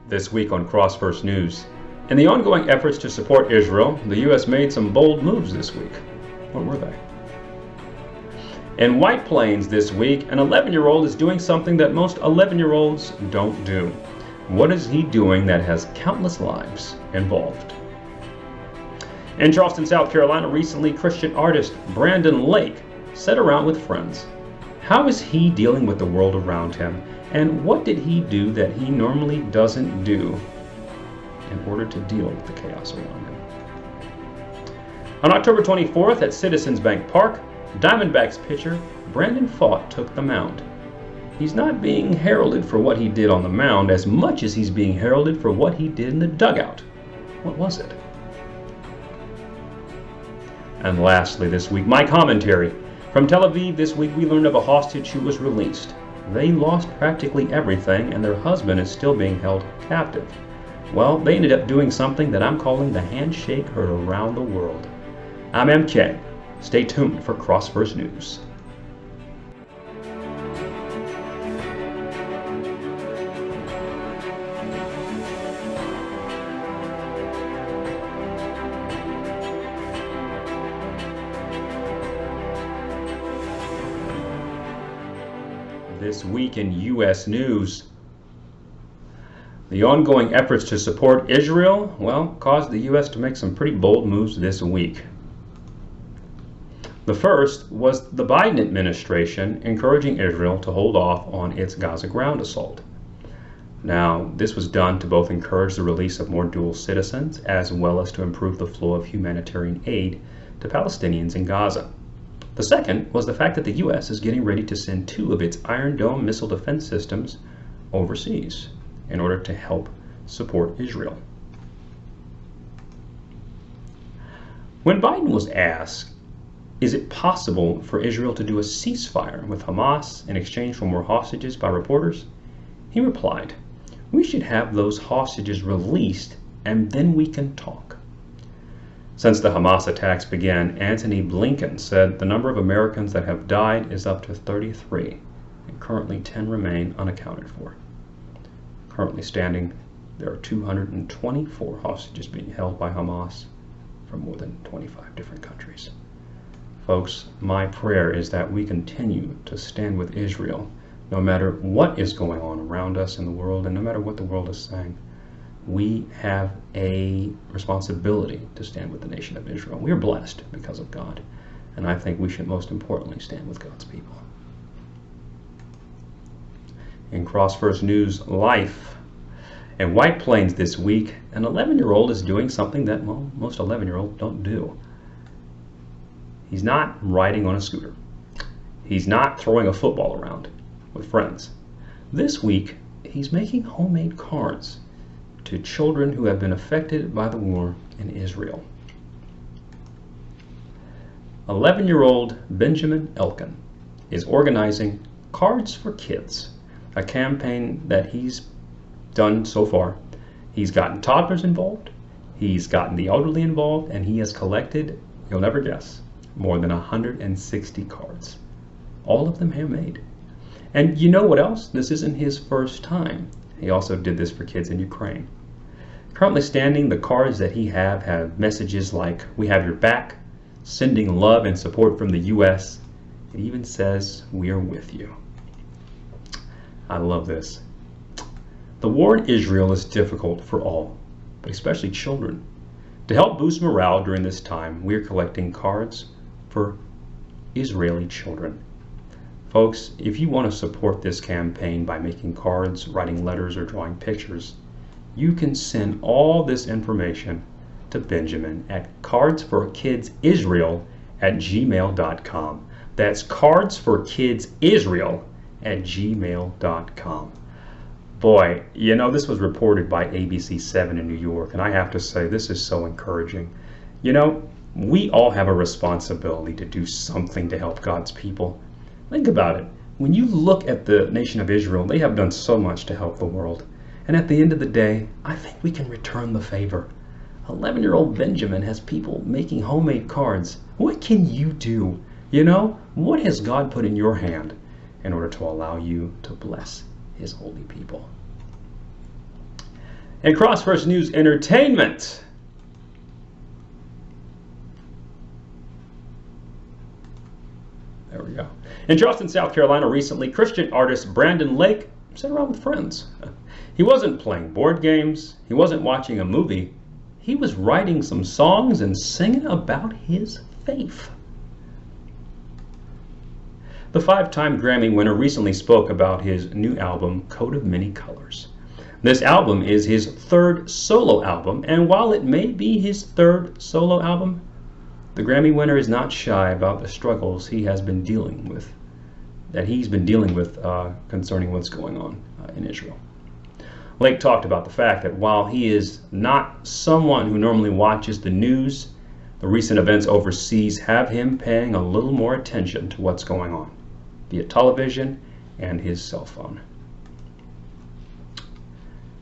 This week on Cross News. In the ongoing efforts to support Israel, the U.S. made some bold moves this week. What were they? In White Plains this week, an 11-year-old is doing something that most 11-year-olds don't do. What is he doing that has countless lives involved? In Charleston, South Carolina, recently Christian artist Brandon Lake sat around with friends. How is he dealing with the world around him? And what did he do that he normally doesn't do in order to deal with the chaos around him? On October 24th at Citizens Bank Park, Diamondbacks pitcher Brandon Pfaat took the mound. He's not being heralded for what he did on the mound as much as he's being heralded for what he did in the dugout. What was it? And lastly this week, my commentary. From Tel Aviv this week we learned of a hostage who was released. They lost practically everything and their husband is still being held captive. Well, they ended up doing something that I'm calling the handshake heard around the world. I'm M.King. Stay tuned for Cross News. This week in U.S. news, the ongoing efforts to support Israel, caused the U.S. to make some pretty bold moves this week. The first was the Biden administration encouraging Israel to hold off on its Gaza ground assault. Now, this was done to both encourage the release of more dual citizens as well as to improve the flow of humanitarian aid to Palestinians in Gaza. The second was the fact that the U.S. is getting ready to send 2 of its Iron Dome missile defense systems overseas in order to help support Israel. When Biden was asked, is it possible for Israel to do a ceasefire with Hamas in exchange for more hostages by reporters? He replied, we should have those hostages released and then we can talk. Since the Hamas attacks began, Antony Blinken said the number of Americans that have died is up to 33, and currently 10 remain unaccounted for. Currently standing, there are 224 hostages being held by Hamas from more than 25 different countries. Folks, my prayer is that we continue to stand with Israel no matter what is going on around us in the world and no matter what the world is saying. We have a responsibility to stand with the nation of Israel. We are blessed because of God, and I think we should most importantly stand with God's people. In Cross News Life, in White Plains this week, an 11-year-old is doing something that, most 11-year-olds don't do. He's not riding on a scooter. He's not throwing a football around with friends. This week, he's making homemade cards to children who have been affected by the war in Israel. 11-year-old Benjamin Elkin is organizing Cards for Kids, a campaign that he's done so far. He's gotten toddlers involved, he's gotten the elderly involved, and he has collected, you'll never guess, more than 160 cards. All of them handmade. And you know what else? This isn't his first time. He also did this for kids in Ukraine. Currently standing, the cards that he have messages like, we have your back, sending love and support from the U.S. It even says, we are with you. I love this. The war in Israel is difficult for all, but especially children. To help boost morale during this time, we are collecting cards for Israeli children. Folks, if you want to support this campaign by making cards, writing letters, or drawing pictures, you can send all this information to Benjamin at cardsforkidsisrael@gmail.com. That's cardsforkidsisrael@gmail.com. Boy, this was reported by ABC7 in New York, and I have to say, this is so encouraging. We all have a responsibility to do something to help God's people. Think about it. When you look at the nation of Israel, they have done so much to help the world. And at the end of the day, I think we can return the favor. 11-year-old Benjamin has people making homemade cards. What can you do? What has God put in your hand in order to allow you to bless his holy people? And CrossFirst News Entertainment. There we go. In Charleston, South Carolina, recently, Christian artist Brandon Lake sat around with friends. He wasn't playing board games. He wasn't watching a movie. He was writing some songs and singing about his faith. The 5-time Grammy winner recently spoke about his new album, Coat of Many Colors. This album is his 3rd solo album, and while it may be his 3rd solo album, the Grammy winner is not shy about the struggles he's been dealing with concerning what's going on in Israel. Lake talked about the fact that while he is not someone who normally watches the news, the recent events overseas have him paying a little more attention to what's going on via television and his cell phone.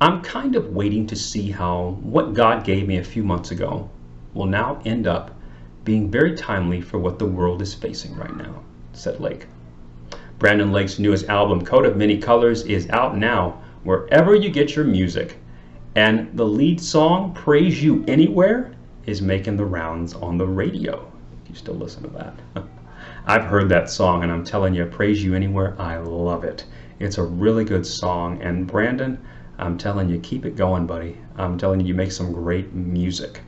I'm kind of waiting to see how what God gave me a few months ago will now end up being very timely for what the world is facing right now, said Lake. Brandon Lake's newest album, Coat of Many Colors, is out now wherever you get your music, and the lead song, Praise You Anywhere, is making the rounds on the radio. You still listen to that? I've heard that song, and I'm telling you, Praise You Anywhere, I love it. It's a really good song, and Brandon, I'm telling you, keep it going, buddy. I'm telling you, you make some great music.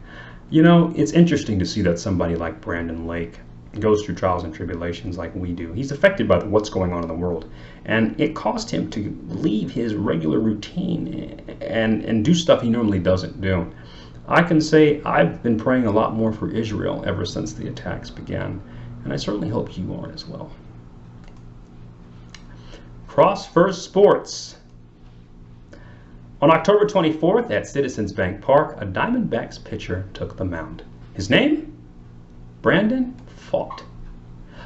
You know, it's interesting to see that somebody like Brandon Lake goes through trials and tribulations like we do. He's affected by what's going on in the world, and it caused him to leave his regular routine and do stuff he normally doesn't do. I can say I've been praying a lot more for Israel ever since the attacks began, and I certainly hope you are as well. CrossFirst Sports. On October 24th at Citizens Bank Park, a Diamondbacks pitcher took the mound. His name? Brandon Pfaat.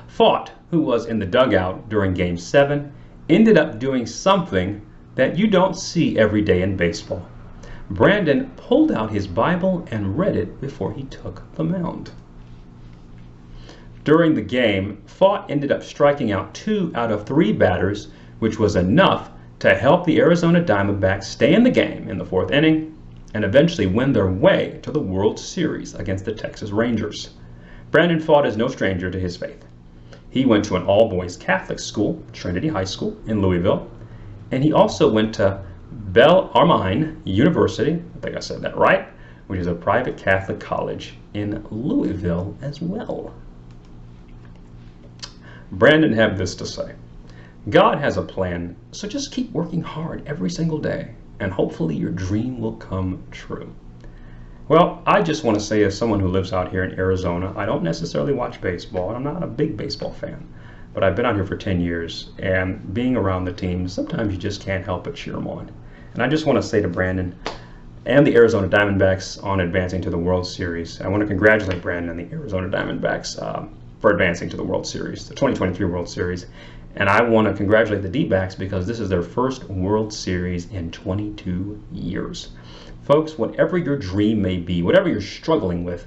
Pfaat, who was in the dugout during Game 7, ended up doing something that you don't see every day in baseball. Brandon pulled out his Bible and read it before he took the mound. During the game, Pfaat ended up striking out 2 out of 3 batters, which was enough to help the Arizona Diamondbacks stay in the game in the 4th inning and eventually win their way to the World Series against the Texas Rangers. Brandon Pfaat is no stranger to his faith. He went to an all-boys Catholic school, Trinity High School in Louisville, and he also went to Bellarmine University, I think I said that right, which is a private Catholic college in Louisville as well. Brandon had this to say: God has a plan, so just keep working hard every single day, and hopefully your dream will come true. Well, I just want to say, as someone who lives out here in Arizona, I don't necessarily watch baseball, and I'm not a big baseball fan, but I've been out here for 10 years, and being around the teams, sometimes you just can't help but cheer them on. And I just want to say to Brandon and the Arizona Diamondbacks on advancing to the World Series, I want to congratulate Brandon and the Arizona Diamondbacks for advancing to the World Series, the 2023 World Series. And I want to congratulate the D-backs because this is their first World Series in 22 years. Folks, whatever your dream may be, whatever you're struggling with,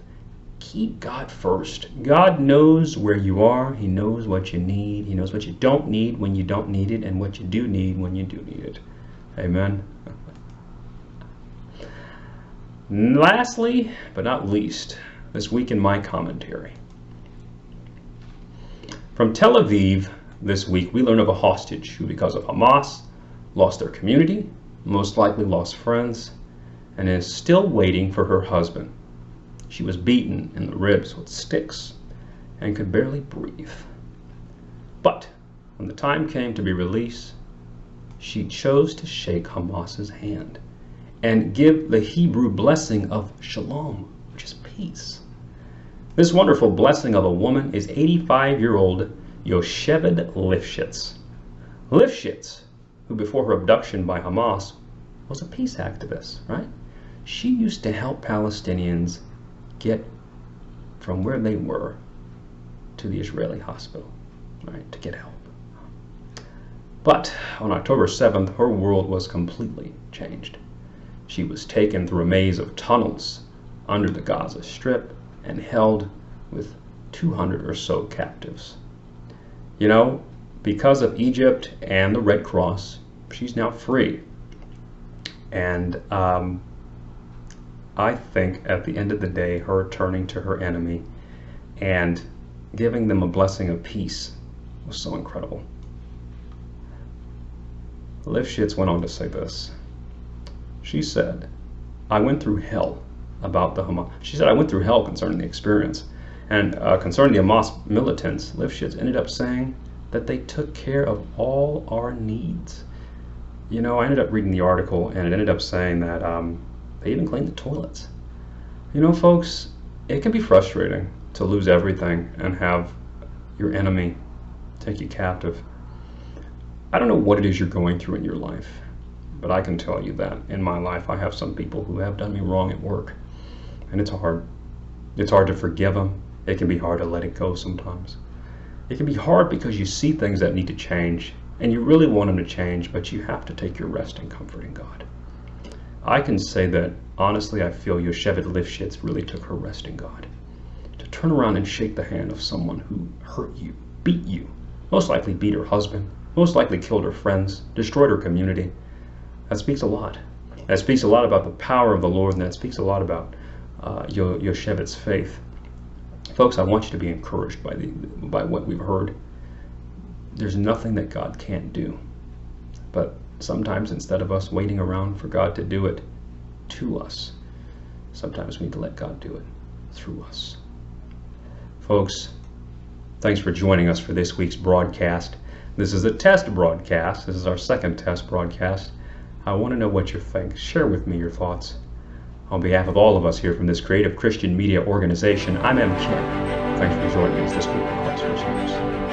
keep God first. God knows where you are. He knows what you need. He knows what you don't need when you don't need it, and what you do need when you do need it. Amen. Lastly, but not least, this week in my commentary. From Tel Aviv this week, we learn of a hostage who, because of Hamas, lost their community, most likely lost friends, and is still waiting for her husband. She was beaten in the ribs with sticks and could barely breathe. But when the time came to be released, she chose to shake Hamas's hand and give the Hebrew blessing of shalom, which is peace. This wonderful blessing of a woman is 85-year-old Yocheved Lifshitz. Lifshitz, who before her abduction by Hamas was a peace activist, right? She used to help Palestinians get from where they were to the Israeli hospital, right, to get help. But on October 7th, her world was completely changed. She was taken through a maze of tunnels under the Gaza Strip and held with 200 or so captives. You know, because of Egypt and the Red Cross, she's now free. And I think at the end of the day, her turning to her enemy and giving them a blessing of peace was so incredible. Lifshitz went on to say this. She said, I went through hell about the Hamas. She said, I went through hell concerning the experience. And concerning the Hamas militants, Lifshitz ended up saying that they took care of all our needs. You know, I ended up reading the article, and it ended up saying that they even cleaned the toilets. You know, folks, it can be frustrating to lose everything and have your enemy take you captive. I don't know what it is you're going through in your life, but I can tell you that in my life I have some people who have done me wrong at work, and it's hard. It's hard to forgive them. It can be hard to let it go sometimes. It can be hard because you see things that need to change, and you really want them to change, but you have to take your rest and comfort in God. I can say that, honestly, I feel Yocheved Lifshitz really took her rest in God. To turn around and shake the hand of someone who hurt you, beat you, most likely beat her husband, most likely killed her friends, destroyed her community, that speaks a lot. That speaks a lot about the power of the Lord, and that speaks a lot about Yosheved's faith. Folks, I want you to be encouraged by what we've heard. There's nothing that God can't do. But sometimes instead of us waiting around for God to do it to us, sometimes we need to let God do it through us. Folks, thanks for joining us for this week's broadcast. This is a test broadcast. This is our second test broadcast. I want to know what you think. Share with me your thoughts. On behalf of all of us here from this creative Christian media organization, I'm M.King. Thanks for joining us this week on Crossroads News.